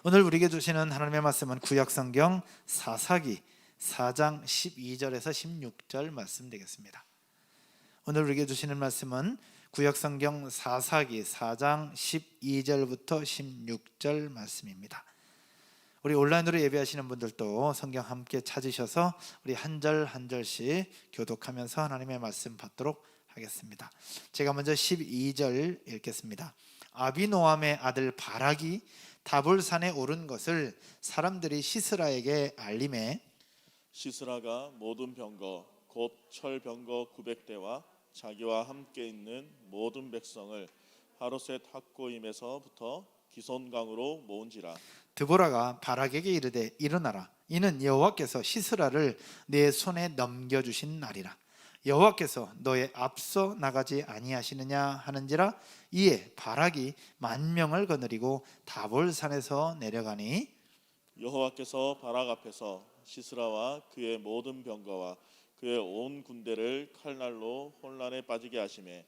오늘 우리에게 주시는 하나님의 말씀은 구약성경 사사기 4장 12절에서 16절 말씀 되겠습니다. 오늘 우리에게 주시는 말씀은 구약성경 사사기 4장 12절부터 16절 말씀입니다. 우리 온라인으로 예배하시는 분들도 성경 함께 찾으셔서 우리 한 절 한 절씩 교독하면서 하나님의 말씀 받도록 하겠습니다. 제가 먼저 12절 읽겠습니다. 아비노함의 아들 바락이 다볼산에 오른 것을 사람들이 시스라에게 알림해 시스라가 모든 병거 곧 철병거 900대와 자기와 함께 있는 모든 백성을 하로셋 학고임에서부터 기손강으로 모은지라. 드보라가 바락에게 이르되 일어나라, 이는 여호와께서 시스라를 내 손에 넘겨주신 날이라. 여호와께서 너의 앞서 나가지 아니하시느냐 하는지라. 이에 바락이 10,000명을 거느리고 다볼산에서 내려가니 여호와께서 바락 앞에서 시스라와 그의 모든 병거와 그의 온 군대를 칼날로 혼란에 빠지게 하시매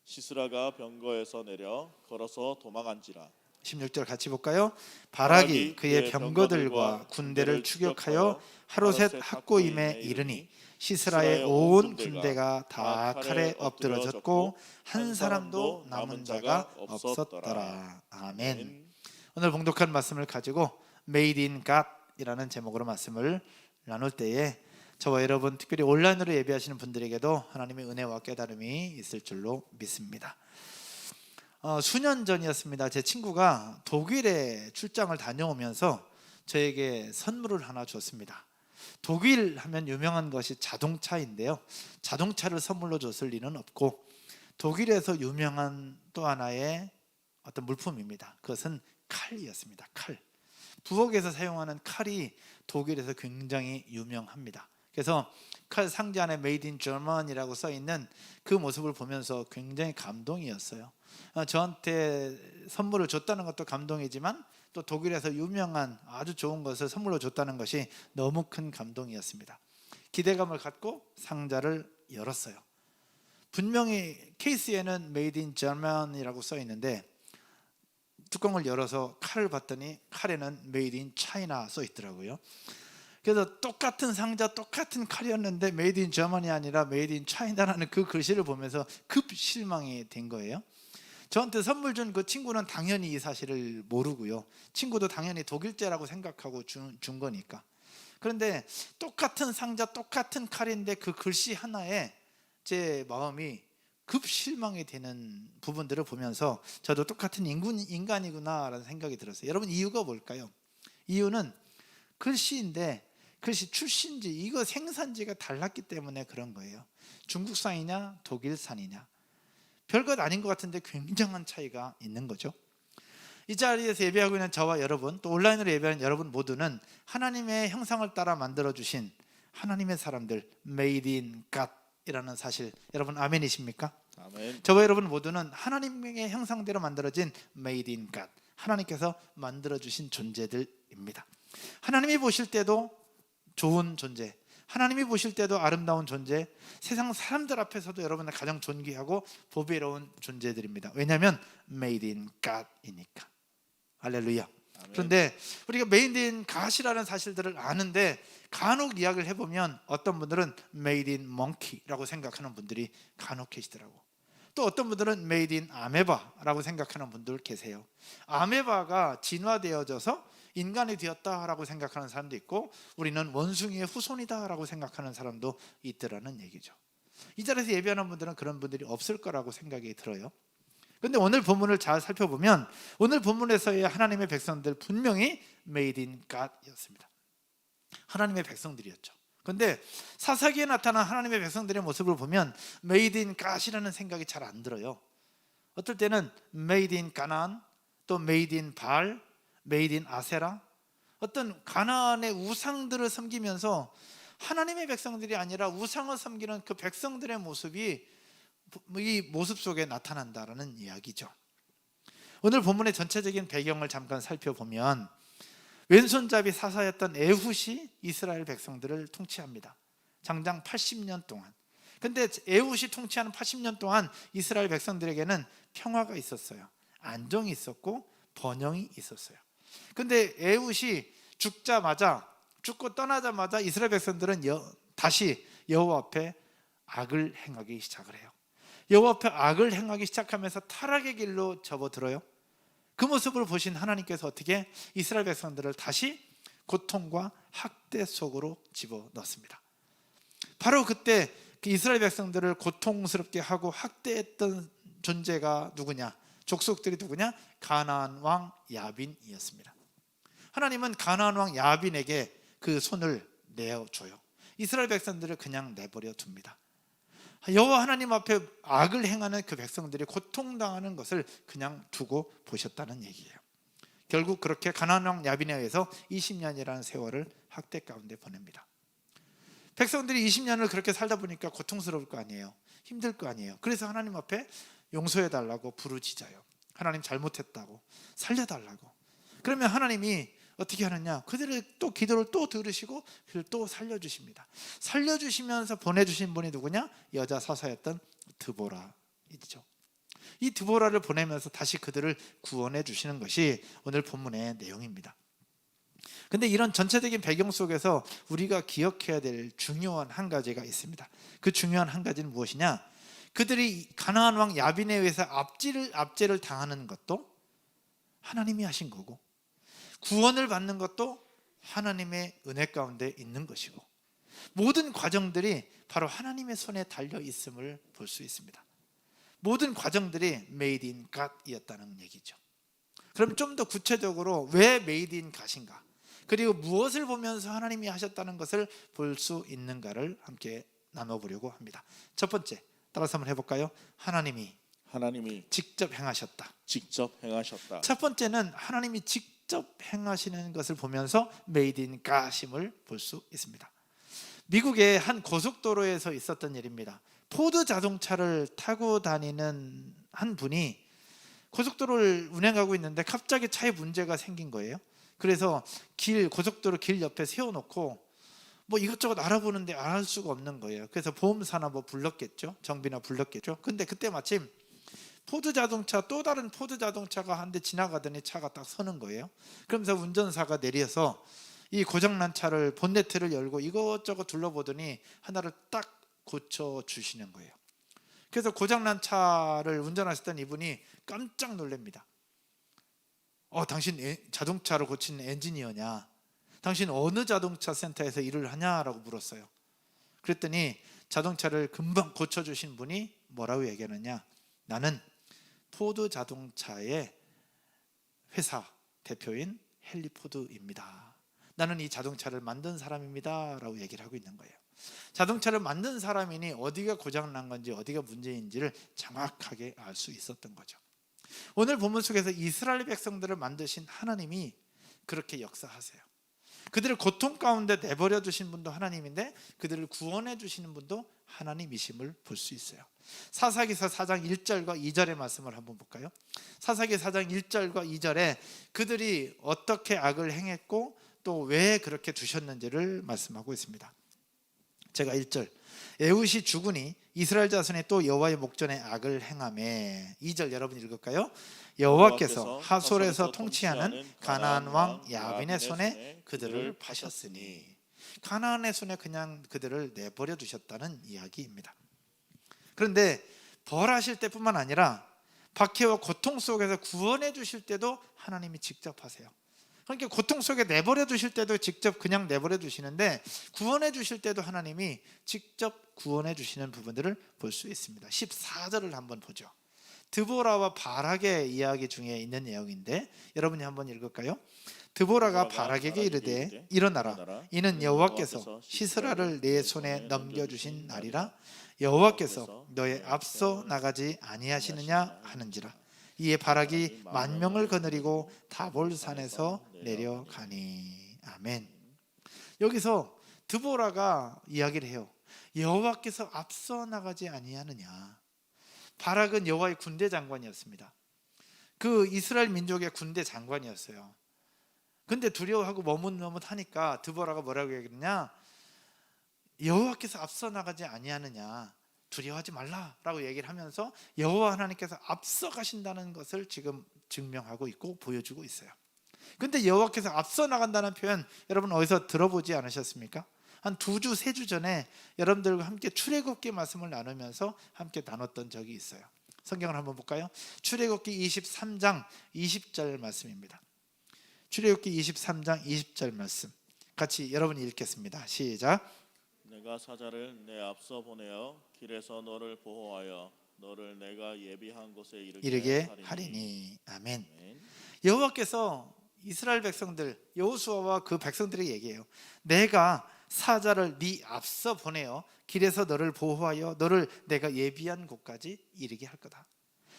시스라가 병거에서 내려 걸어서 도망한지라. 16절 같이 볼까요? 바락이 그의 병거들과 군대를 추격하여 하로셋 학고임에 이르니 시스라의 온 군대가 다 칼에 엎드러졌고 한 사람도 남은 자가 없었더라. 아멘. 오늘 봉독한 말씀을 가지고 Made in God이라는 제목으로 말씀을 나눌 때에 저와 여러분, 특별히 온라인으로 예배하시는 분들에게도 하나님의 은혜와 깨달음이 있을 줄로 믿습니다. 수년 전이었습니다. 제 친구가 독일에 출장을 다녀오면서 저에게 선물을 하나 줬습니다. 독일 하면 유명한 것이 자동차인데요, 자동차를 선물로 줬을 리는 없고 독일에서 유명한 또 하나의 어떤 물품입니다. 그것은 칼이었습니다. 칼. 부엌에서 사용하는 칼이 독일에서 굉장히 유명합니다. 그래서 칼 상자 안에 Made in German이라고 써있는 그 모습을 보면서 굉장히 감동이었어요. 저한테 선물을 줬다는 것도 감동이지만 또 독일에서 유명한 아주 좋은 것을 선물로 줬다는 것이 너무 큰 감동이었습니다. 기대감을 갖고 상자를 열었어요. 분명히 케이스에는 Made in German이라고 써있는데 뚜껑을 열어서 칼을 봤더니 칼에는 Made in China 써있더라고요. 그래서 똑같은 상자, 똑같은 칼이었는데 Made in Germany 아니라 Made in China라는 그 글씨를 보면서 급 실망이 된 거예요. 저한테 선물 준 그 친구는 당연히 이 사실을 모르고요, 친구도 당연히 독일제라고 생각하고 준 거니까. 그런데 똑같은 상자, 똑같은 칼인데 그 글씨 하나에 제 마음이 급 실망이 되는 부분들을 보면서 저도 똑같은 인간이구나라는 생각이 들었어요. 여러분, 이유가 뭘까요? 이유는 글씨인데 글씨 출신지, 이거 생산지가 달랐기 때문에 그런 거예요. 중국산이냐 독일산이냐 별것 아닌 것 같은데 굉장한 차이가 있는 거죠. 이 자리에서 예배하고 있는 저와 여러분, 또 온라인으로 예배하는 여러분 모두는 하나님의 형상을 따라 만들어주신 하나님의 사람들, Made in God이라는 사실, 여러분 아멘이십니까? 아멘. 저와 여러분 모두는 하나님의 형상대로 만들어진 Made in God, 하나님께서 만들어주신 존재들입니다. 하나님이 보실 때도 좋은 존재, 하나님이 보실 때도 아름다운 존재, 세상 사람들 앞에서도 여러분은 가장 존귀하고 보배로운 존재들입니다. 왜냐하면 Made in God이니까. 할렐루야. 아멘. 그런데 우리가 Made in God이라는 사실들을 아는데 간혹 이야기를 해보면 어떤 분들은 Made in Monkey라고 생각하는 분들이 간혹 계시더라고. 또 어떤 분들은 Made in 아메바라고 생각하는 분들 계세요. 아메바가 진화되어져서 인간이 되었다라고 생각하는 사람도 있고, 우리는 원숭이의 후손이다라고 생각하는 사람도 있더라는 얘기죠. 이 자리에서 예배하는 분들은 그런 분들이 없을 거라고 생각이 들어요. 그런데 오늘 본문을 잘 살펴보면 오늘 본문에서의 하나님의 백성들 분명히 Made in God이었습니다. 하나님의 백성들이었죠. 그런데 사사기에 나타난 하나님의 백성들의 모습을 보면 Made in God이라는 생각이 잘 안 들어요. 어떨 때는 Made in 가나안, 또 Made in 바알, Made in 아세라, 어떤 가나안의 우상들을 섬기면서 하나님의 백성들이 아니라 우상을 섬기는 그 백성들의 모습이 이 모습 속에 나타난다라는 이야기죠. 오늘 본문의 전체적인 배경을 잠깐 살펴보면 왼손잡이 사사였던 에훗이 이스라엘 백성들을 통치합니다. 장장 80년 동안. 근데 에훗이 통치하는 80년 동안 이스라엘 백성들에게는 평화가 있었어요. 안정이 있었고 번영이 있었어요. 근데 에훗이 죽고 떠나자마자 이스라엘 백성들은 다시 여호와 앞에 악을 행하기 시작을 해요. 여호와 앞에 악을 행하기 시작하면서 타락의 길로 접어들어요. 그 모습을 보신 하나님께서 어떻게 이스라엘 백성들을 다시 고통과 학대 속으로 집어넣습니다. 바로 그때 그 이스라엘 백성들을 고통스럽게 하고 학대했던 존재가 누구냐? 족속들이 누구냐? 가나안 왕 야빈이었습니다. 하나님은 가나안 왕 야빈에게 그 손을 내어줘요. 이스라엘 백성들을 그냥 내버려 둡니다. 여호와 하나님 앞에 악을 행하는 그 백성들이 고통당하는 것을 그냥 두고 보셨다는 얘기예요. 결국 그렇게 가나안 왕 야빈에 의해서 20년이라는 세월을 학대 가운데 보냅니다. 백성들이 20년을 그렇게 살다 보니까 고통스러울 거 아니에요. 힘들 거 아니에요. 그래서 하나님 앞에 용서해달라고 부르짖어요. 하나님 잘못했다고 살려달라고. 그러면 하나님이 어떻게 하느냐? 그들의 또 기도를 또 들으시고 그를 또 살려주십니다. 살려주시면서 보내주신 분이 누구냐? 여자 사사였던 드보라이죠. 이 드보라를 보내면서 다시 그들을 구원해 주시는 것이 오늘 본문의 내용입니다. 근데 이런 전체적인 배경 속에서 우리가 기억해야 될 중요한 한 가지가 있습니다. 그 중요한 한 가지는 무엇이냐? 그들이 가나안 왕 야빈에 의해서 압제를 당하는 것도 하나님이 하신 거고, 구원을 받는 것도 하나님의 은혜 가운데 있는 것이고, 모든 과정들이 바로 하나님의 손에 달려 있음을 볼 수 있습니다. 모든 과정들이 made in God이었다는 얘기죠. 그럼 좀 더 구체적으로 왜 made in God인가, 그리고 무엇을 보면서 하나님이 하셨다는 것을 볼 수 있는가를 함께 나눠보려고 합니다. 첫 번째, 따라서 한번 해볼까요? 하나님이 직접 행하셨다. 첫 번째는 하나님이 직접 행하시는 것을 보면서 made in God임을 볼 수 있습니다. 미국의 한 고속도로에서 있었던 일입니다. 포드 자동차를 타고 다니는 한 분이 고속도로를 운행하고 있는데 갑자기 차에 문제가 생긴 거예요. 그래서 고속도로 길 옆에 세워놓고 뭐 이것저것 알아보는데 알 수가 없는 거예요. 그래서 보험사나 뭐 불렀겠죠. 정비나 불렀겠죠. 근데 그때 마침 포드 자동차, 또 다른 포드 자동차가 한 대 지나가더니 차가 딱 서는 거예요. 그러면서 운전사가 내려서 이 고장난 차를 본네트를 열고 이것저것 둘러보더니 하나를 딱 고쳐주시는 거예요. 그래서 고장난 차를 운전하셨던 이분이 깜짝 놀랍니다. 당신 자동차를 고치는 엔지니어냐? 당신 어느 자동차 센터에서 일을 하냐라고 물었어요. 그랬더니 자동차를 금방 고쳐주신 분이 뭐라고 얘기하느냐? 나는 포드 자동차의 회사 대표인 헨리 포드입니다. 나는 이 자동차를 만든 사람입니다 라고 얘기를 하고 있는 거예요. 자동차를 만든 사람이니 어디가 고장난 건지 어디가 문제인지를 정확하게 알 수 있었던 거죠. 오늘 본문 속에서 이스라엘 백성들을 만드신 하나님이 그렇게 역사하세요. 그들을 고통 가운데 내버려 두신 분도 하나님인데 그들을 구원해 주시는 분도 하나님이심을 볼 수 있어요. 사사기서 4장 1절과 2절의 말씀을 한번 볼까요? 사사기 4장 1절과 2절에 그들이 어떻게 악을 행했고 또 왜 그렇게 두셨는지를 말씀하고 있습니다. 제가 1절, 에훗이 죽으니 이스라엘 자손이 또 여호와의 목전에 악을 행하매. 2절 여러분 읽을까요? 여호와께서 하솔에서 통치하는 가나안 왕 야빈의 손에 그들을 파셨으니. 가나안의 손에 그냥 그들을 내버려 두셨다는 이야기입니다. 그런데 벌하실 때뿐만 아니라 박해와 고통 속에서 구원해 주실 때도 하나님이 직접 하세요. 그러니까 고통 속에 내버려 두실 때도 직접 그냥 내버려 두시는데 구원해 주실 때도 하나님이 직접 구원해 주시는 부분들을 볼 수 있습니다. 14절을 한번 보죠. 드보라와 바락의 이야기 중에 있는 내용인데 여러분이 한번 읽을까요? 드보라가 바락에게 이르되 일어나라, 이는 여호와께서 시스라를 내 손에 넘겨주신 날이라. 여호와께서 너의 앞서 나가지 아니하시느냐 하는지라. 이에 바락이 10,000명을 거느리고 다볼산에서 내려가니. 아멘. 여기서 드보라가 이야기를 해요. 여호와께서 앞서 나가지 아니하느냐. 바락은 여호와의 군대 장관이었습니다. 그 이스라엘 민족의 군대 장관이었어요. 근데 두려워하고 머뭇머뭇하니까 드보라가 뭐라고 얘기했냐? 여호와께서 앞서 나가지 아니하느냐, 두려워하지 말라라고 얘기를 하면서 여호와 하나님께서 앞서 가신다는 것을 지금 증명하고 있고 보여주고 있어요. 근데 여호와께서 앞서 나간다는 표현 여러분 어디서 들어보지 않으셨습니까? 한 2주, 3주 전에 여러분들과 함께 출애굽기 말씀을 나누면서 함께 나눴던 적이 있어요. 성경을 한번 볼까요? 출애굽기 23장 20절 말씀입니다. 출애굽기 23장 20절 말씀 같이 여러분이 읽겠습니다. 시작. 내가 사자를 내 앞서 보내어 길에서 너를 보호하여 너를 내가 예비한 곳에 이르게 하리니. 하리니. 아멘. 아멘. 여호와께서 이스라엘 백성들 여호수아와 그 백성들에게 얘기해요. 내가 사자를 네 앞서 보내어 길에서 너를 보호하여 너를 내가 예비한 곳까지 이르게 할 거다.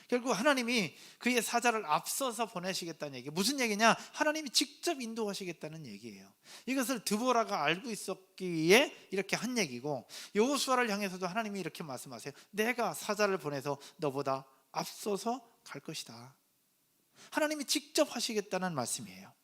결국 하나님이 그의 사자를 앞서서 보내시겠다는 얘기. 무슨 얘기냐? 하나님이 직접 인도하시겠다는 얘기예요. 이것을 드보라가 알고 있었기에 이렇게 한 얘기고, 여호수아를 향해서도 하나님이 이렇게 말씀하세요. 내가 사자를 보내서 너보다 앞서서 갈 것이다. 하나님이 직접 하시겠다는 말씀이에요.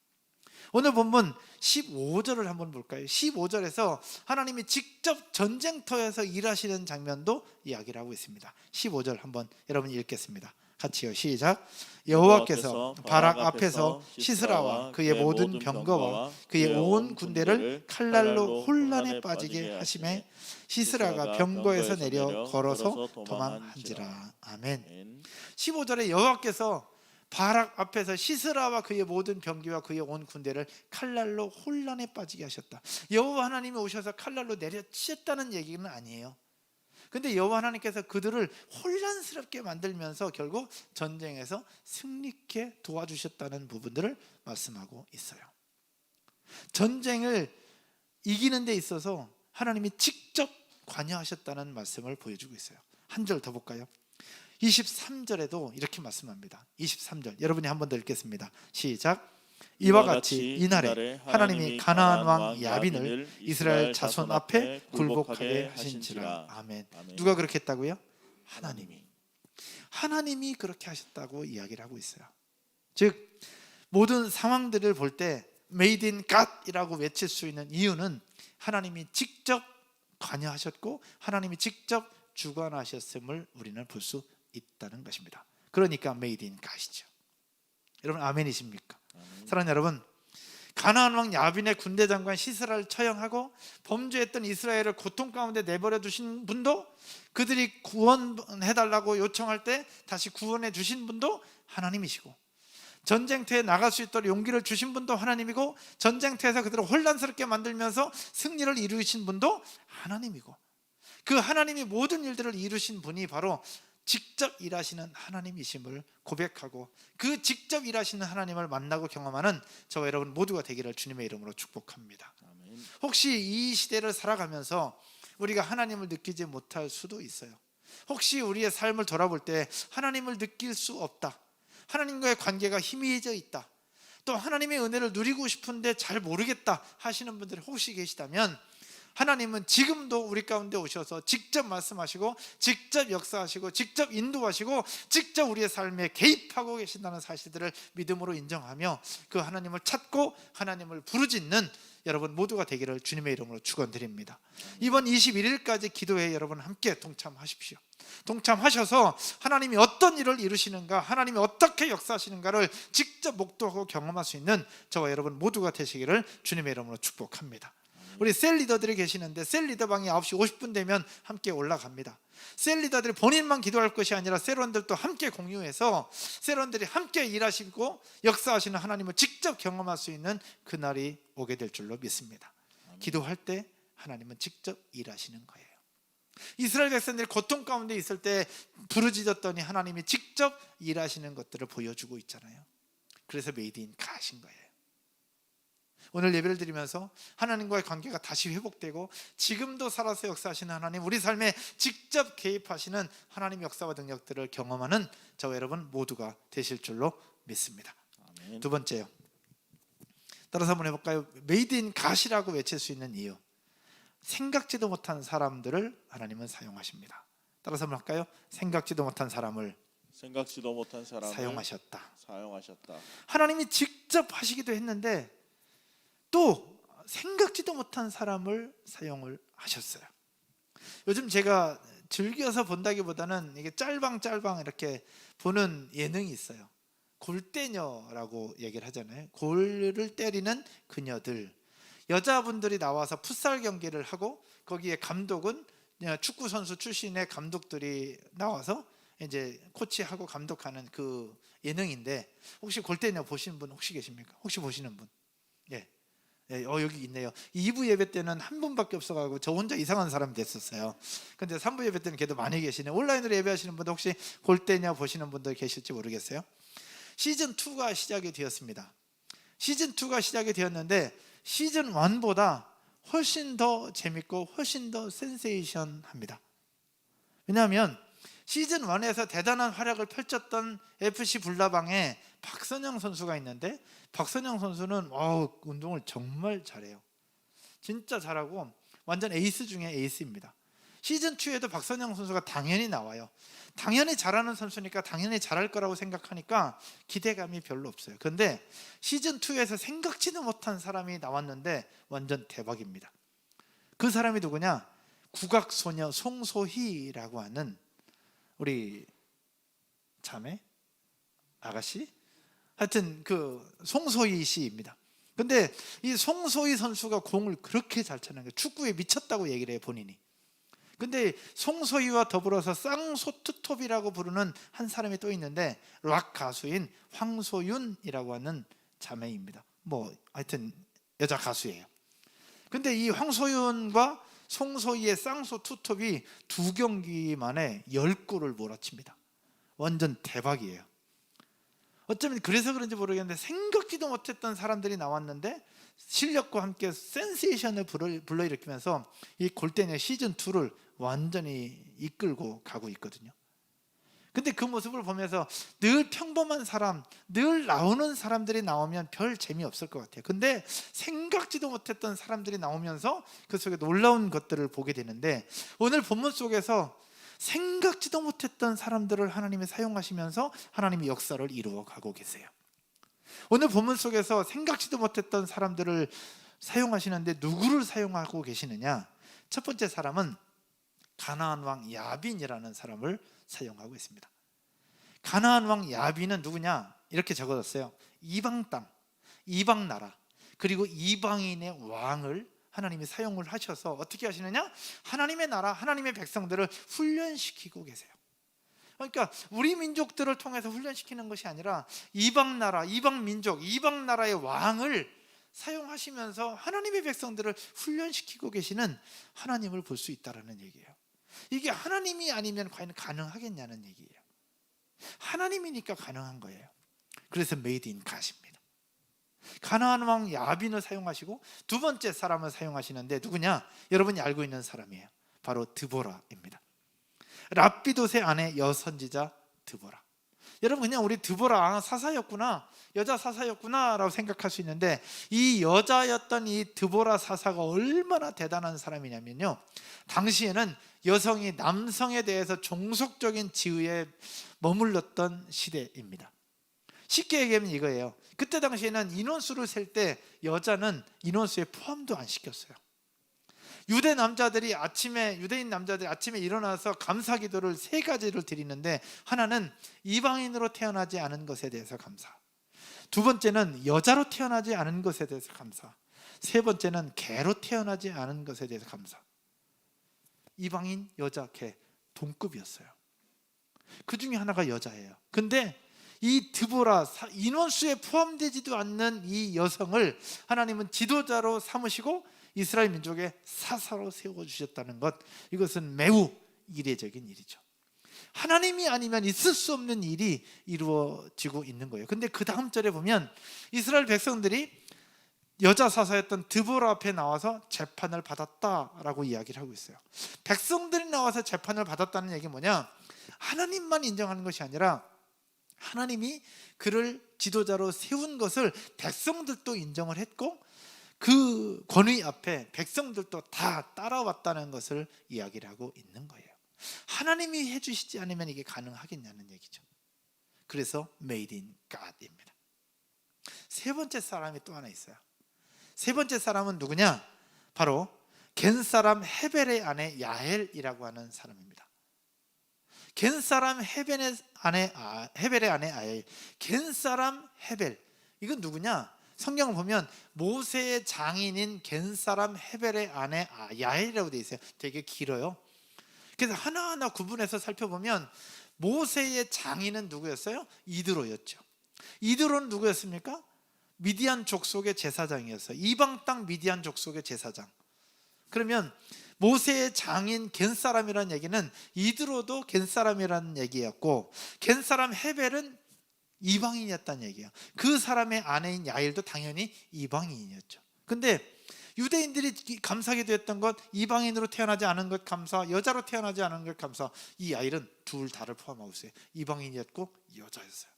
오늘 본문 15절을 한번 볼까요? 15절에서 하나님이 직접 전쟁터에서 일하시는 장면도 이야기를 하고 있습니다. 15절 한번 여러분 읽겠습니다. 같이요. 시작. 여호와께서 바락 앞에서 시스라와 그의 모든 병거와 그의 온 군대를 칼날로 혼란에 빠지게 하심에 시스라가 병거에서 내려 걸어서 도망한지라. 아멘. 15절에 여호와께서 바락 앞에서 시스라와 그의 모든 병기와 그의 온 군대를 칼날로 혼란에 빠지게 하셨다. 여호와 하나님이 오셔서 칼날로 내려치셨다는 얘기는 아니에요. 근데 여호와 하나님께서 그들을 혼란스럽게 만들면서 결국 전쟁에서 승리케 도와주셨다는 부분들을 말씀하고 있어요. 전쟁을 이기는 데 있어서 하나님이 직접 관여하셨다는 말씀을 보여주고 있어요. 한 절 더 볼까요? 23절에도 이렇게 말씀합니다. 23절 여러분이 한 번 더 읽겠습니다. 시작. 이와 같이 이날에 하나님이 가나안 왕 야빈을 이스라엘 자손 앞에 굴복하게 하신지라. 아멘. 누가 그렇게 했다고요? 하나님이 그렇게 하셨다고 이야기를 하고 있어요. 즉 모든 상황들을 볼 때 Made in God이라고 외칠 수 있는 이유는 하나님이 직접 관여하셨고 하나님이 직접 주관하셨음을 우리는 볼 수 있다는 것입니다. 그러니까 Made in God이죠. 여러분 아멘이십니까? 사랑하는 여러분, 가나안 왕 야빈의 군대 장관 시스라를 처형하고 범죄했던 이스라엘을 고통 가운데 내버려 두신 분도, 그들이 구원해달라고 요청할 때 다시 구원해 주신 분도 하나님이시고, 전쟁터에 나갈 수 있도록 용기를 주신 분도 하나님이고, 전쟁터에서 그들을 혼란스럽게 만들면서 승리를 이루신 분도 하나님이고, 그 하나님이 모든 일들을 이루신 분이 바로 직접 일하시는 하나님이심을 고백하고 그 직접 일하시는 하나님을 만나고 경험하는 저와 여러분 모두가 되기를 주님의 이름으로 축복합니다. 아멘. 혹시 이 시대를 살아가면서 우리가 하나님을 느끼지 못할 수도 있어요. 혹시 우리의 삶을 돌아볼 때 하나님을 느낄 수 없다, 하나님과의 관계가 희미해져 있다, 또 하나님의 은혜를 누리고 싶은데 잘 모르겠다 하시는 분들이 혹시 계시다면, 하나님은 지금도 우리 가운데 오셔서 직접 말씀하시고 직접 역사하시고 직접 인도하시고 직접 우리의 삶에 개입하고 계신다는 사실들을 믿음으로 인정하며 그 하나님을 찾고 하나님을 부르짖는 여러분 모두가 되기를 주님의 이름으로 축원드립니다. 이번 21일까지 기도회에 여러분 함께 동참하십시오. 동참하셔서 하나님이 어떤 일을 이루시는가, 하나님이 어떻게 역사하시는가를 직접 목도하고 경험할 수 있는 저와 여러분 모두가 되시기를 주님의 이름으로 축복합니다. 우리 셀 리더들이 계시는데 셀 리더방이 9시 50분 되면 함께 올라갑니다. 셀 리더들이 본인만 기도할 것이 아니라 셀원들도 함께 공유해서 셀원들이 함께 일하시고 역사하시는 하나님을 직접 경험할 수 있는 그날이 오게 될 줄로 믿습니다. 기도할 때 하나님은 직접 일하시는 거예요. 이스라엘 백성들이 고통 가운데 있을 때 부르짖었더니 하나님이 직접 일하시는 것들을 보여주고 있잖아요. 그래서 메이드 인 갓인 거예요. 오늘 예배를 드리면서 하나님과의 관계가 다시 회복되고 지금도 살아서 역사하시는 하나님, 우리 삶에 직접 개입하시는 하나님 역사와 능력들을 경험하는 저와 여러분 모두가 되실 줄로 믿습니다. 아멘. 두 번째요, 따라서 한번 해볼까요? 메이드 인 갓이라고 외칠 수 있는 이유, 생각지도 못한 사람들을 하나님은 사용하십니다. 따라서 한번 할까요? 생각지도 못한 사람을 사용하셨다. 하나님이 직접 하시기도 했는데 또 생각지도 못한 사람을 사용을 하셨어요. 요즘 제가 즐겨서 본다기보다는 이게 짤방 이렇게 보는 예능이 있어요. 골대녀라고 얘기를 하잖아요. 골을 때리는 그녀들, 여자분들이 나와서 풋살 경기를 하고 거기에 감독은 축구 선수 출신의 감독들이 나와서 이제 코치하고 감독하는 그 예능인데, 혹시 골대녀 보시는 분 혹시 계십니까? 혹시 보시는 분? 예. 예, 여기 있네요. 2부 예배 때는 한 분밖에 없어가지고 저 혼자 이상한 사람이 됐었어요. 근데 3부 예배 때는 걔도 많이 계시네. 온라인으로 예배하시는 분들 혹시 골대녀 보시는 분들 계실지 모르겠어요. 시즌 2가 시작이 되었습니다. 시즌 2가 시작이 되었는데 시즌 1보다 훨씬 더 재밌고 훨씬 더 센세이션합니다. 왜냐하면 시즌 1에서 대단한 활약을 펼쳤던 FC 불나방에 박선영 선수가 있는데, 박선영 선수는 운동을 정말 잘해요. 진짜 잘하고 완전 에이스 중에 에이스입니다. 시즌 2에도 박선영 선수가 당연히 나와요. 당연히 잘하는 선수니까 당연히 잘할 거라고 생각하니까 기대감이 별로 없어요. 그런데 시즌 2에서 생각지도 못한 사람이 나왔는데 완전 대박입니다. 그 사람이 누구냐? 국악소녀 송소희라고 하는 우리 자매? 아가씨? 하여튼 그 송소희 씨입니다. 근데 이 송소희 선수가 공을 그렇게 잘 차는 거예요. 축구에 미쳤다고 얘기를 해요, 본인이. 근데 송소희와 더불어서 쌍소투톱이라고 부르는 한 사람이 또 있는데, 락 가수인 황소윤이라고 하는 자매입니다. 하여튼 여자 가수예요. 근데 이 황소윤과 송소희의 쌍소투톱이 2경기 만에 10골을 몰아칩니다. 완전 대박이에요. 어쩌면 그래서 그런지 모르겠는데 생각지도 못했던 사람들이 나왔는데 실력과 함께 센세이션을 불러일으키면서 이 골대녀 시즌2를 완전히 이끌고 가고 있거든요. 근데 그 모습을 보면서 늘 평범한 사람, 늘 나오는 사람들이 나오면 별 재미없을 것 같아요. 근데 생각지도 못했던 사람들이 나오면서 그 속에 놀라운 것들을 보게 되는데, 오늘 본문 속에서 생각지도 못했던 사람들을 하나님이 사용하시면서 하나님이 역사를 이루어 가고 계세요. 오늘 본문 속에서 생각지도 못했던 사람들을 사용하시는데 누구를 사용하고 계시느냐? 첫 번째 사람은 가나안 왕 야빈이라는 사람을 사용하고 있습니다. 가나안 왕 야빈은 누구냐? 이렇게 적어졌어요. 이방 땅, 이방 나라, 그리고 이방인의 왕을 하나님이 사용을 하셔서 어떻게 하시느냐? 하나님의 나라, 하나님의 백성들을 훈련시키고 계세요. 그러니까 우리 민족들을 통해서 훈련시키는 것이 아니라 이방 나라, 이방 민족, 이방 나라의 왕을 사용하시면서 하나님의 백성들을 훈련시키고 계시는 하나님을 볼 수 있다는 얘기예요. 이게 하나님이 아니면 과연 가능하겠냐는 얘기예요. 하나님이니까 가능한 거예요. 그래서 메이드 인 갓입니다. 가나안 왕 야빈을 사용하시고 두 번째 사람을 사용하시는데 누구냐? 여러분이 알고 있는 사람이에요. 바로 드보라입니다. 랍비돗의 아내 여선지자 드보라. 여러분, 그냥 우리 드보라 사사였구나, 여자 사사였구나 라고 생각할 수 있는데, 이 여자였던 이 드보라 사사가 얼마나 대단한 사람이냐면요, 당시에는 여성이 남성에 대해서 종속적인 지위에 머물렀던 시대입니다. 쉽게 얘기하면 이거예요. 그때 당시에는 인원수를 셀 때 여자는 인원수에 포함도 안 시켰어요. 유대인 남자들이 아침에 일어나서 감사기도를 3가지를 드리는데, 하나는 이방인으로 태어나지 않은 것에 대해서 감사, 두 번째는 여자로 태어나지 않은 것에 대해서 감사, 세 번째는 개로 태어나지 않은 것에 대해서 감사. 이방인, 여자, 개 동급이었어요. 그 중에 하나가 여자예요. 근데 이 드보라, 인원수에 포함되지도 않는 이 여성을 하나님은 지도자로 삼으시고 이스라엘 민족의 사사로 세워주셨다는 것, 이것은 매우 이례적인 일이죠. 하나님이 아니면 있을 수 없는 일이 이루어지고 있는 거예요. 근데 그 다음 절에 보면 이스라엘 백성들이 여자 사사였던 드보라 앞에 나와서 재판을 받았다라고 이야기를 하고 있어요. 백성들이 나와서 재판을 받았다는 얘기는 뭐냐? 하나님만 인정하는 것이 아니라 하나님이 그를 지도자로 세운 것을 백성들도 인정을 했고, 그 권위 앞에 백성들도 다 따라왔다는 것을 이야기를 하고 있는 거예요. 하나님이 해주시지 않으면 이게 가능하겠냐는 얘기죠. 그래서 Made in God입니다. 세 번째 사람이 또 하나 있어요. 세 번째 사람은 누구냐? 바로 겐 사람 헤벨의 아내 야헬이라고 하는 사람입니다. 겐 사람 헤벨의 아내 헤벨의 아내 아엘. 겐 사람 헤벨. 이건 누구냐? 성경을 보면 모세의 장인인 겐 사람 헤벨의 아내 야엘이라고 돼 있어요. 되게 길어요. 그래서 하나하나 구분해서 살펴보면 모세의 장인은 누구였어요? 이드로였죠. 이드로는 누구였습니까? 미디안 족속의 제사장이었어요. 이방 땅 미디안 족속의 제사장. 그러면 모세의 장인 겐 사람이라는 얘기는 이드로도 겐 사람이라는 얘기였고, 겐 사람 헤벨은 이방인이었다는 얘기예요. 그 사람의 아내인 야일도 당연히 이방인이었죠. 근데 유대인들이 감사하게도 했던 것, 이방인으로 태어나지 않은 것 감사, 여자로 태어나지 않은 것 감사. 이 야일은 둘 다를 포함하고 있어요. 이방인이었고 여자였어요.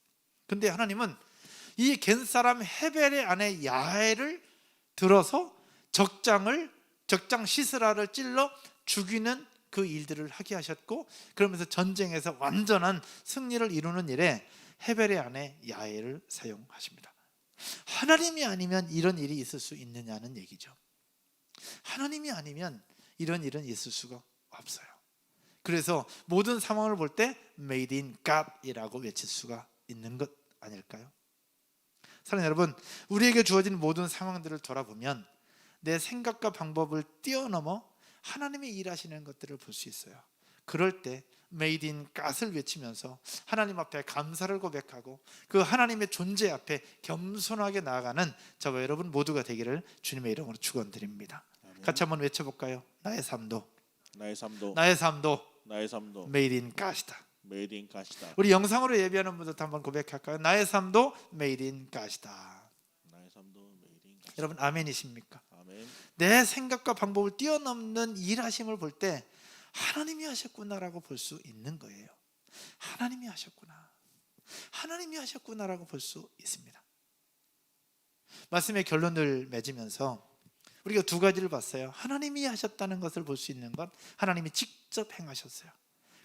근데 하나님은 이 겐 사람 헤벨의 아내 야엘을 들어서 적장 시스라를 찔러 죽이는 그 일들을 하게 하셨고, 그러면서 전쟁에서 완전한 승리를 이루는 일에 헤벨의 아내 야엘을 사용하십니다. 하나님이 아니면 이런 일이 있을 수 있느냐는 얘기죠. 하나님이 아니면 이런 일은 있을 수가 없어요. 그래서 모든 상황을 볼 때 Made in God이라고 외칠 수가 있는 것 아닐까요? 사랑하는 여러분, 우리에게 주어진 모든 상황들을 돌아보면 내 생각과 방법을 뛰어넘어 하나님이 일하시는 것들을 볼 수 있어요. 그럴 때 Made in God을 외치면서 하나님 앞에 감사를 고백하고 그 하나님의 존재 앞에 겸손하게 나아가는 저와 여러분 모두가 되기를 주님의 이름으로 축원드립니다. 같이 한번 외쳐볼까요? 나의 삶도 Made in God이다. Made in God이다. 우리 영상으로 예배하는 분들도 한번 고백할까요? 나의 삶도 Made in God이다. 나의 삶도 Made in God이다. 여러분 아멘이십니까? 아멘. 내 생각과 방법을 뛰어넘는 일하심을 볼 때 하나님이 하셨구나라고 볼 수 있는 거예요. 하나님이 하셨구나라고 볼 수 있습니다. 말씀의 결론을 맺으면서 우리가 두 가지를 봤어요. 하나님이 하셨다는 것을 볼 수 있는 것, 하나님이 직접 행하셨어요.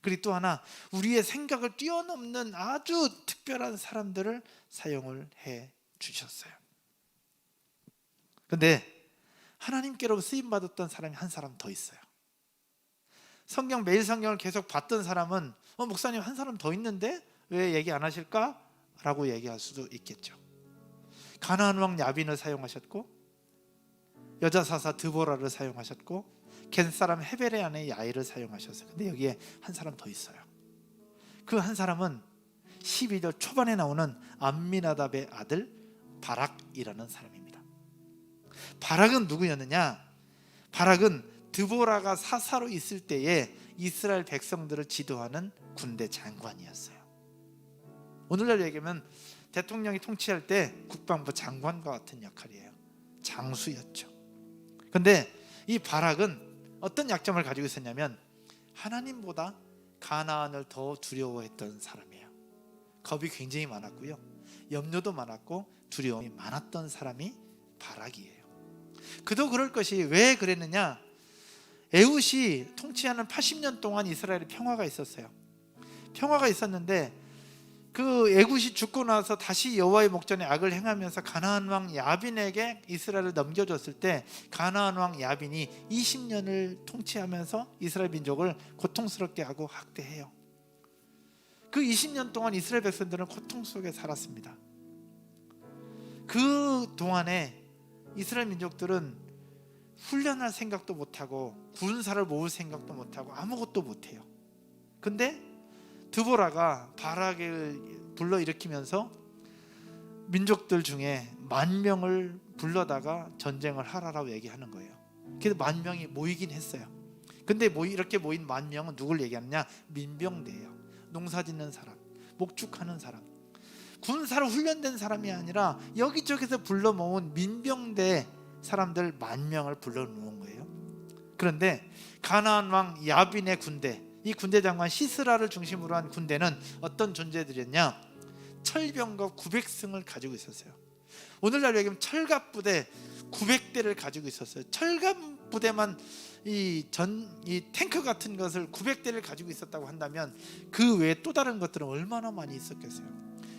그리고 또 하나, 우리의 생각을 뛰어넘는 아주 특별한 사람들을 사용을 해 주셨어요. 그런데 하나님께로 쓰임받았던 사람이 한 사람 더 있어요. 매일 성경을 계속 봤던 사람은 목사님 한 사람 더 있는데 왜 얘기 안 하실까? 라고 얘기할 수도 있겠죠. 가나안 왕 야빈을 사용하셨고, 여자 사사 드보라를 사용하셨고, 겐 사람 헤벨의 아내 야일을 사용하셨어요. 근데 여기에 한 사람 더 있어요. 그 한 사람은 12절 초반에 나오는 암미나답의 아들 바락이라는 사람입니다. 바락은 누구였느냐? 바락은 드보라가 사사로 있을 때에 이스라엘 백성들을 지도하는 군대 장관이었어요. 오늘날 얘기하면 대통령이 통치할 때 국방부 장관과 같은 역할이에요. 장수였죠. 그런데 이 바락은 어떤 약점을 가지고 있었냐면 하나님보다 가나안을 더 두려워했던 사람이에요. 겁이 굉장히 많았고요, 염려도 많았고 두려움이 많았던 사람이 바락이에요. 그도 그럴 것이 왜 그랬느냐? 에훗이 통치하는 80년 동안 이스라엘에 평화가 있었어요. 평화가 있었는데 그 에훗이 죽고 나서 다시 여호와의 목전에 악을 행하면서 가나안 왕 야빈에게 이스라엘을 넘겨줬을 때 가나안 왕 야빈이 20년을 통치하면서 이스라엘 민족을 고통스럽게 하고 학대해요. 그 20년 동안 이스라엘 백성들은 고통 속에 살았습니다. 그 동안에 이스라엘 민족들은 훈련할 생각도 못하고 군사를 모을 생각도 못하고 아무것도 못해요. 근데 드보라가 바락을 불러일으키면서 민족들 중에 10,000명을 불러다가 전쟁을 하라라고 얘기하는 거예요. 그래서 10,000명이 모이긴 했어요. 근데 이렇게 모인 10,000명은 누굴 얘기하느냐? 민병대예요. 농사짓는 사람, 목축하는 사람, 군사로 훈련된 사람이 아니라 여기저기서 불러 모은 민병대 사람들 10,000명을 불러놓은 거예요. 그런데 가나안 왕 야빈의 군대, 이 군대 장관 시스라를 중심으로 한 군대는 어떤 존재들이었냐? 철병거 900승을 가지고 있었어요. 오늘날 얘기하면 철갑부대 900대를 가지고 있었어요. 철갑부대만 이 탱크 같은 것을 900대를 가지고 있었다고 한다면 그 외에 또 다른 것들은 얼마나 많이 있었겠어요.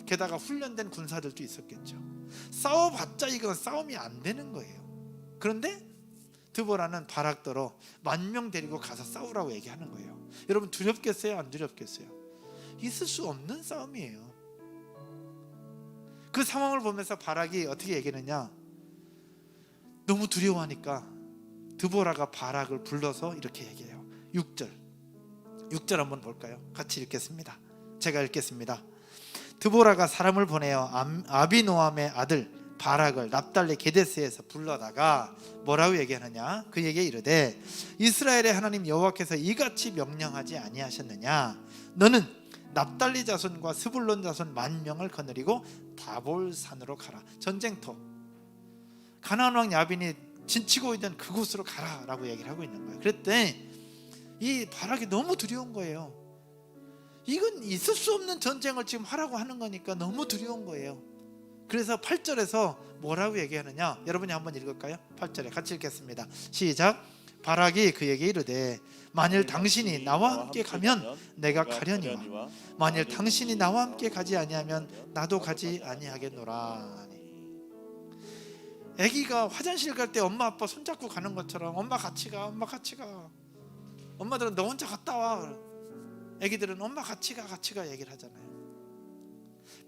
게다가 훈련된 군사들도 있었겠죠. 싸워봤자 이건 싸움이 안 되는 거예요. 그런데 드보라는 바락더러 10,000명 데리고 가서 싸우라고 얘기하는 거예요. 여러분 두렵겠어요? 안 두렵겠어요? 있을 수 없는 싸움이에요. 그 상황을 보면서 바락이 어떻게 얘기하느냐, 너무 두려워하니까 드보라가 바락을 불러서 이렇게 얘기해요. 6절 한번 볼까요? 같이 읽겠습니다. 제가 읽겠습니다. 드보라가 사람을 보내어 아비노함의 아들 바락을 납달리 게데스에서 불러다가 뭐라고 얘기하느냐, 그에게 이르되 이스라엘의 하나님 여호와께서 이같이 명령하지 아니하셨느냐, 너는 납달리 자손과 스불론 자손 10,000명을 거느리고 다볼산으로 가라. 전쟁터, 가나안 왕 야빈이 진치고 있던 그곳으로 가라라고 얘기를 하고 있는 거예요. 그랬더니 이 바락이 너무 두려운 거예요. 이건 있을 수 없는 전쟁을 지금 하라고 하는 거니까 너무 두려운 거예요. 그래서 8절에서 뭐라고 얘기하느냐, 여러분이 한번 읽을까요? 8절에 같이 읽겠습니다. 시작. 바락이 그에게 이르되 만일 당신이 나와 함께 가면 내가 가려니와 만일 당신이 나와 함께 가지 아니하면 나도 가지 아니하겠노라. 아기가 화장실 갈 때 엄마 아빠 손잡고 가는 것처럼 엄마 같이 가, 엄마 같이 가. 엄마들은 너 혼자 갔다 와. 아기들은 엄마 같이 가 얘기를 하잖아요.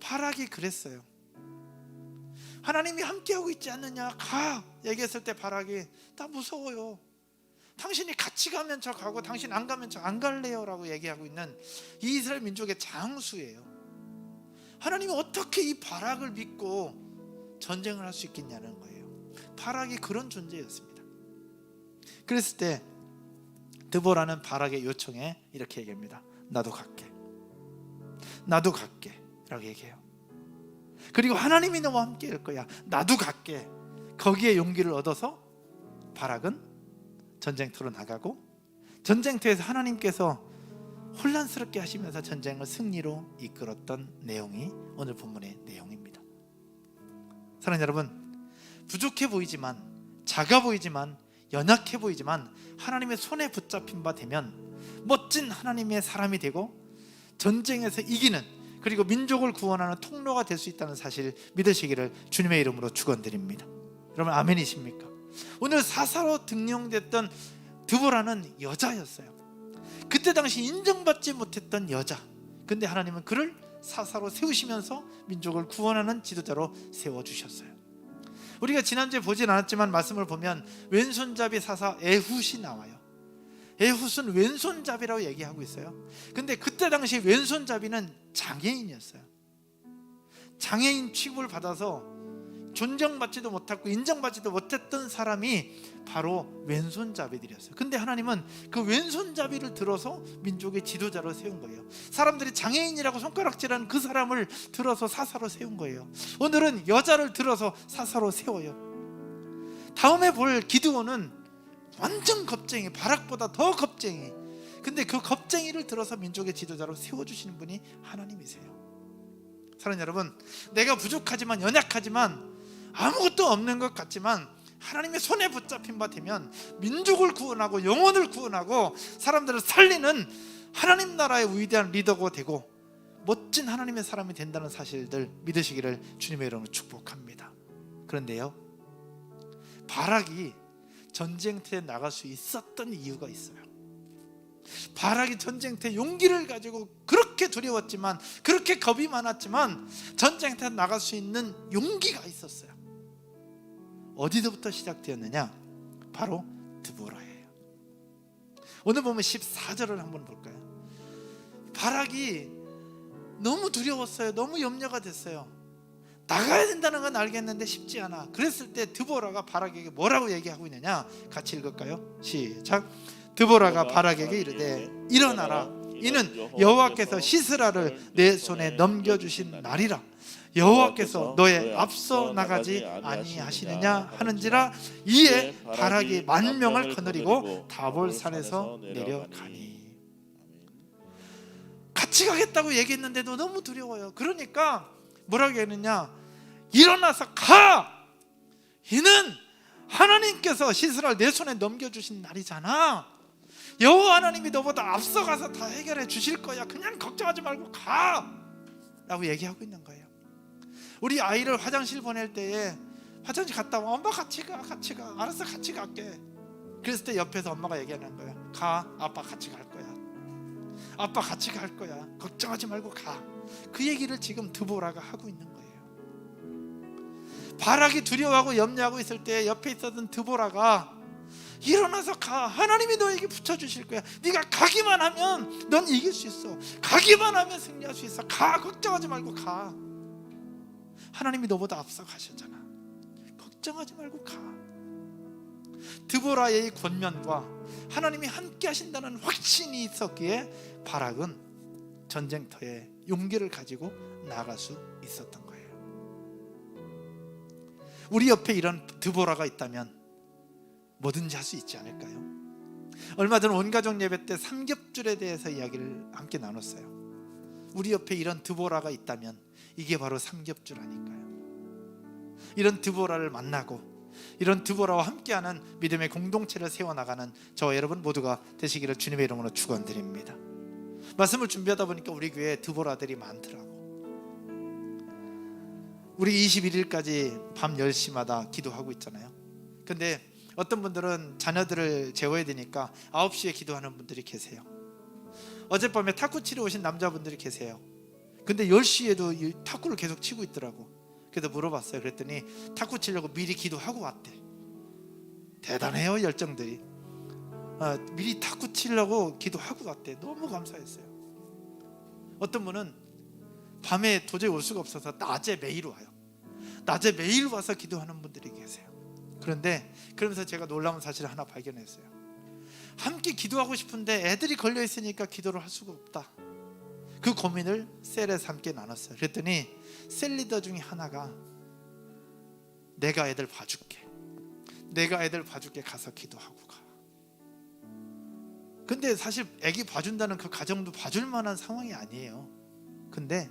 바락이 그랬어요. 하나님이 함께하고 있지 않느냐, 가 얘기했을 때 바락이 나 무서워요. 당신이 같이 가면 저 가고 당신 안 가면 저 안 갈래요 라고 얘기하고 있는 이 이스라엘 민족의 장수예요. 하나님이 어떻게 이 바락을 믿고 전쟁을 할 수 있겠냐는 거예요. 바락이 그런 존재였습니다. 그랬을 때 드보라는 바락의 요청에 이렇게 얘기합니다. 나도 갈게 라고 얘기해요. 그리고 하나님이 너와 함께 할 거야, 나도 갈게. 거기에 용기를 얻어서 바락은 전쟁터로 나가고, 전쟁터에서 하나님께서 혼란스럽게 하시면서 전쟁을 승리로 이끌었던 내용이 오늘 본문의 내용입니다. 사랑하는 여러분, 부족해 보이지만, 작아 보이지만, 연약해 보이지만 하나님의 손에 붙잡힌 바 되면 멋진 하나님의 사람이 되고 전쟁에서 이기는, 그리고 민족을 구원하는 통로가 될 수 있다는 사실 믿으시기를 주님의 이름으로 축원드립니다. 여러분 아멘이십니까? 오늘 사사로 등용됐던 드보라는 여자였어요. 그때 당시 인정받지 못했던 여자. 근데 하나님은 그를 사사로 세우시면서 민족을 구원하는 지도자로 세워주셨어요. 우리가 지난주에 보진 않았지만 말씀을 보면 왼손잡이 사사 에훗이 나와요. 에훗은 왼손잡이라고 얘기하고 있어요. 근데 그때 당시 왼손잡이는 장애인이었어요. 장애인 취급을 받아서 존경받지도 못하고 인정받지도 못했던 사람이 바로 왼손잡이들이었어요. 근데 하나님은 그 왼손잡이를 들어서 민족의 지도자로 세운 거예요. 사람들이 장애인이라고 손가락질한 그 사람을 들어서 사사로 세운 거예요. 오늘은 여자를 들어서 사사로 세워요. 다음에 볼 기드온은 완전 겁쟁이, 바락보다 더 겁쟁이. 근데 그 겁쟁이를 들어서 민족의 지도자로 세워주시는 분이 하나님이세요. 사랑하는 여러분, 내가 부족하지만, 연약하지만, 아무것도 없는 것 같지만 하나님의 손에 붙잡힌 바 되면 민족을 구원하고 영혼을 구원하고 사람들을 살리는 하나님 나라의 위대한 리더가 되고 멋진 하나님의 사람이 된다는 사실들 믿으시기를 주님의 이름으로 축복합니다. 그런데요, 바락이 전쟁터에 나갈 수 있었던 이유가 있어요. 바락이 전쟁터에 용기를 가지고 그렇게 두려웠지만, 그렇게 겁이 많았지만 전쟁터에 나갈 수 있는 용기가 있었어요. 어디서부터 시작되었느냐? 바로 드보라예요. 오늘 보면 14절을 한번 볼까요? 바락이 너무 두려웠어요. 너무 염려가 됐어요. 나가야 된다는 건 알겠는데 쉽지 않아. 그랬을 때 드보라가 바락에게 뭐라고 얘기하고 있느냐? 같이 읽을까요? 시작. 드보라가 바락에게 이르되 일어나라, 이는 여호와께서 시스라를 내 손에 넘겨주신 날이라. 여호와께서 너의 앞서 나가지 아니하시느냐 하는지라. 이에 바락이 10,000명을 거느리고 다볼산에서 내려가니. 같이 가겠다고 얘기했는데도 너무 두려워요. 그러니까 뭐라고 했느냐? 일어나서 가! 이는 하나님께서 시스라를 내 손에 넘겨주신 날이잖아. 여호와 하나님이 너보다 앞서가서 다 해결해 주실 거야. 그냥 걱정하지 말고 가! 라고 얘기하고 있는 거예요. 우리 아이를 화장실 보낼 때에 화장실 갔다 와, 엄마 같이 가. 알았어, 같이 갈게. 그랬을 때 옆에서 엄마가 얘기하는 거예요. 가, 아빠 같이 갈 거야. 아빠 같이 갈 거야. 걱정하지 말고 가. 그 얘기를 지금 드보라가 하고 있는 거예요. 바락이 두려워하고 염려하고 있을 때 옆에 있었던 드보라가 일어나서 가. 하나님이 너에게 붙여주실 거야. 네가 가기만 하면 넌 이길 수 있어. 가기만 하면 승리할 수 있어. 가. 걱정하지 말고 가. 하나님이 너보다 앞서 가셨잖아. 걱정하지 말고 가. 드보라의 권면과 하나님이 함께 하신다는 확신이 있었기에 바락은 전쟁터에 용기를 가지고 나아갈 수 있었던 거예요. 우리 옆에 이런 드보라가 있다면 뭐든지 할 수 있지 않을까요? 얼마 전 온가족 예배 때 삼겹줄에 대해서 이야기를 함께 나눴어요. 우리 옆에 이런 드보라가 있다면 이게 바로 삼겹줄 아닐까요? 이런 드보라를 만나고 이런 드보라와 함께하는 믿음의 공동체를 세워나가는 저와 여러분 모두가 되시기를 주님의 이름으로 축원드립니다. 말씀을 준비하다 보니까 우리 교회에 드보라들이 많더라고. 우리 21일까지 밤 10시마다 기도하고 있잖아요. 근데 어떤 분들은 자녀들을 재워야 되니까 9시에 기도하는 분들이 계세요. 어젯밤에 탁구 치러 오신 남자분들이 계세요. 근데 10시에도 이 탁구를 계속 치고 있더라고. 그래서 물어봤어요. 그랬더니 탁구 치려고 미리 기도하고 왔대. 대단해요, 열정들이. 미리 탁구 치려고 기도하고 왔대. 너무 감사했어요. 어떤 분은 밤에 도저히 올 수가 없어서 낮에 매일 와요. 낮에 매일 와서 기도하는 분들이 계세요. 그런데 그러면서 제가 놀라운 사실을 하나 발견했어요. 함께 기도하고 싶은데 애들이 걸려 있으니까 기도를 할 수가 없다. 그 고민을 셀에서 함께 나눴어요. 그랬더니 셀 리더 중에 하나가 내가 애들 봐줄게. 내가 애들 봐줄게. 가서 기도하고 가. 근데 사실 애기 봐준다는 그 가정도 봐줄 만한 상황이 아니에요. 근데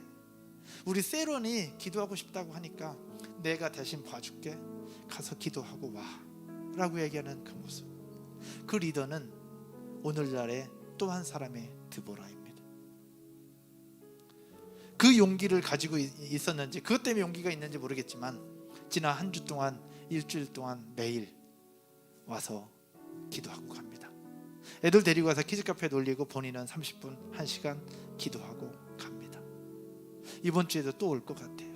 우리 세론이 기도하고 싶다고 하니까 내가 대신 봐줄게. 가서 기도하고 와 라고 얘기하는 그 모습. 그 리더는 오늘날의 또 한 사람의 드보라입니다. 그 용기를 가지고 있었는지 그것 때문에 용기가 있는지 모르겠지만 지난 한 주 동안 일주일 동안 매일 와서 기도하고 갑니다. 애들 데리고 가서 키즈카페에 놀리고 본인은 30분 1시간 기도하고 갑니다. 이번 주에도 또 올 것 같아요.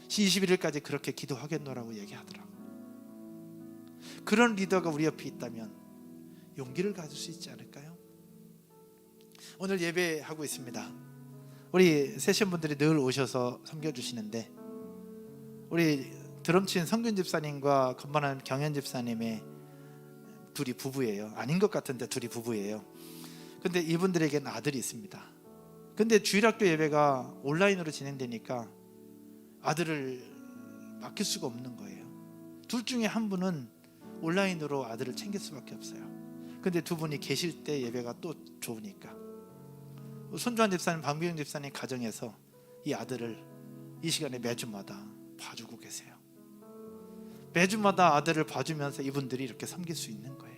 21일까지 그렇게 기도하겠노라고 얘기하더라고. 그런 리더가 우리 옆에 있다면 용기를 가질 수 있지 않을까요? 오늘 예배하고 있습니다. 우리 세션분들이 늘 오셔서 섬겨주시는데 우리 드럼친 성균 집사님과 건반하는 경현 집사님의 둘이 부부예요. 아닌 것 같은데 둘이 부부예요. 근데 이분들에게는 아들이 있습니다. 근데 주일학교 예배가 온라인으로 진행되니까 아들을 맡길 수가 없는 거예요. 둘 중에 한 분은 온라인으로 아들을 챙길 수밖에 없어요. 근데 두 분이 계실 때 예배가 또 좋으니까 손주환 집사님, 방비영 집사님 가정에서 이 아들을 이 시간에 매주마다 봐주고 계세요. 매주마다 아들을 봐주면서 이분들이 이렇게 섬길 수 있는 거예요.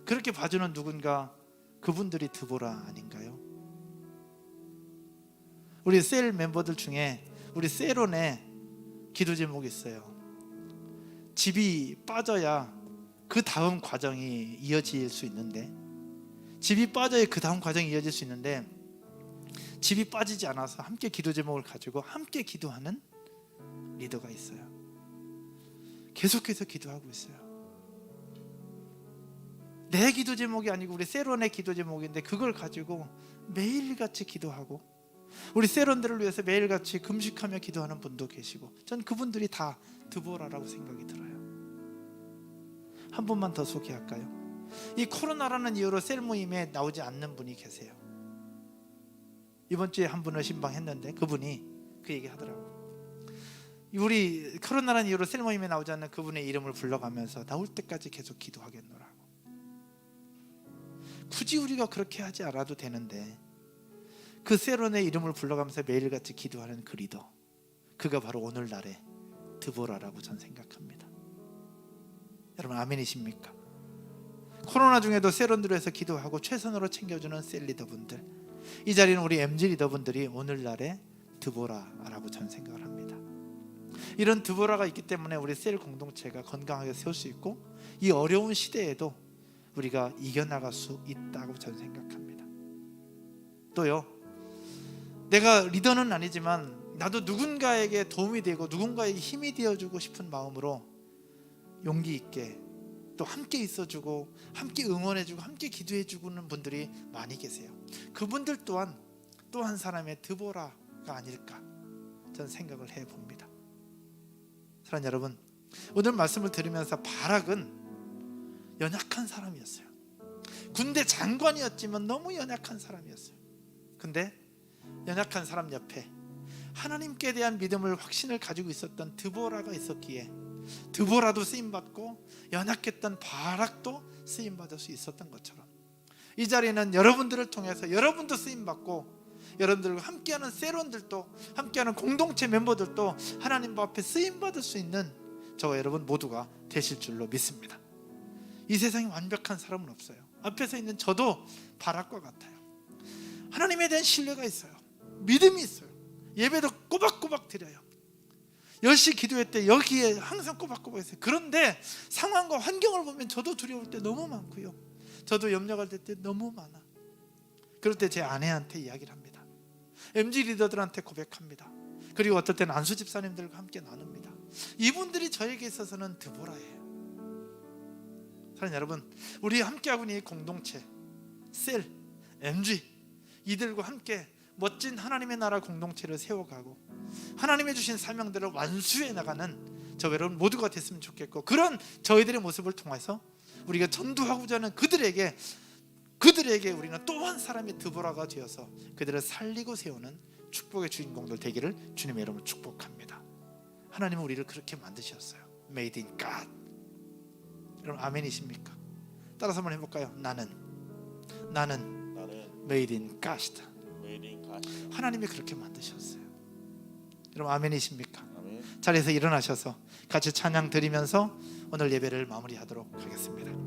그렇게 봐주는 누군가, 그분들이 드보라 아닌가요? 우리 셀 멤버들 중에 우리 세론에 기도 제목이 있어요. 집이 빠져야 그 다음 과정이 이어질 수 있는데, 집이 빠져야 그 다음 과정이 이어질 수 있는데 집이 빠지지 않아서 함께 기도 제목을 가지고 함께 기도하는 리더가 있어요. 계속해서 기도하고 있어요. 내 기도 제목이 아니고 우리 세론의 기도 제목인데 그걸 가지고 매일같이 기도하고 우리 세론들을 위해서 매일같이 금식하며 기도하는 분도 계시고, 전 그분들이 다 드보라라고 생각이 들어요. 한 분만 더 소개할까요? 이 코로나라는 이유로 셀 모임에 나오지 않는 분이 계세요. 이번 주에 한 분을 신방했는데 그분이 그 얘기 하더라고요. 우리 코로나라는 이유로 셀 모임에 나오지 않는 그분의 이름을 불러가면서 나올 때까지 계속 기도하겠노라고. 굳이 우리가 그렇게 하지 않아도 되는데 그 세론의 이름을 불러가면서 매일같이 기도하는 그 리더, 그가 바로 오늘날의 드보라라고 전 생각합니다. 여러분 아멘이십니까? 코로나 중에도 세론들을 위해서 기도하고 최선으로 챙겨주는 셀 리더분들, 이 자리는 우리 MG 리더분들이 오늘날의 드보라라고 전 생각을 합니다. 이런 드보라가 있기 때문에 우리 셀 공동체가 건강하게 세울 수 있고, 이 어려운 시대에도 우리가 이겨나갈 수 있다고 저는 생각합니다. 또요, 내가 리더는 아니지만 나도 누군가에게 도움이 되고 누군가에게 힘이 되어주고 싶은 마음으로 용기 있게 또 함께 있어주고 함께 응원해주고 함께 기도해주는 분들이 많이 계세요. 그분들 또한 또 한 사람의 드보라가 아닐까 저는 생각을 해봅니다. 사랑하는 여러분, 오늘 말씀을 들으면서 바락은 연약한 사람이었어요. 군대 장관이었지만 너무 연약한 사람이었어요. 근데 연약한 사람 옆에 하나님께 대한 믿음을 확신을 가지고 있었던 드보라가 있었기에 드보라도 쓰임받고 연약했던 바락도 쓰임받을 수 있었던 것처럼 이 자리에는 여러분들을 통해서 여러분도 쓰임받고 여러분들과 함께하는 세론들도 함께하는 공동체 멤버들도 하나님 앞에 쓰임받을 수 있는 저와 여러분 모두가 되실 줄로 믿습니다. 이 세상에 완벽한 사람은 없어요. 앞에 서 있는 저도 바락과 같아요. 하나님에 대한 신뢰가 있어요. 믿음이 있어요. 예배도 꼬박꼬박 드려요. 10시 기도회 때 여기에 항상 꼬박꼬박 있어요. 그런데 상황과 환경을 보면 저도 두려울 때 너무 많고요, 저도 염려가 될 때 너무 많아. 그럴 때 제 아내한테 이야기를 합니다. MG 리더들한테 고백합니다. 그리고 어떨 때는 안수 집사님들과 함께 나눕니다. 이분들이 저에게 있어서는 드보라예요. 사랑하는 여러분, 우리 함께하고 있는 이 공동체 셀, MG 이들과 함께 멋진 하나님의 나라 공동체를 세워가고 하나님의 주신 사명들을 완수해 나가는 저 여러분 모두가 됐으면 좋겠고, 그런 저희들의 모습을 통해서 우리가 전도하고자 하는 그들에게 우리는 또 한 사람의 드보라가 되어서 그들을 살리고 세우는 축복의 주인공들 되기를 주님의 이름으로 축복합니다. 하나님은 우리를 그렇게 만드셨어요. Made in God. 여러분 아멘이십니까? 따라서 한번 해볼까요? 나는 Made in God. 하나님이 그렇게 만드셨어요. 여러분 아멘이십니까? 아멘. 자리에서 일어나셔서 같이 찬양 드리면서 오늘 예배를 마무리하도록 하겠습니다.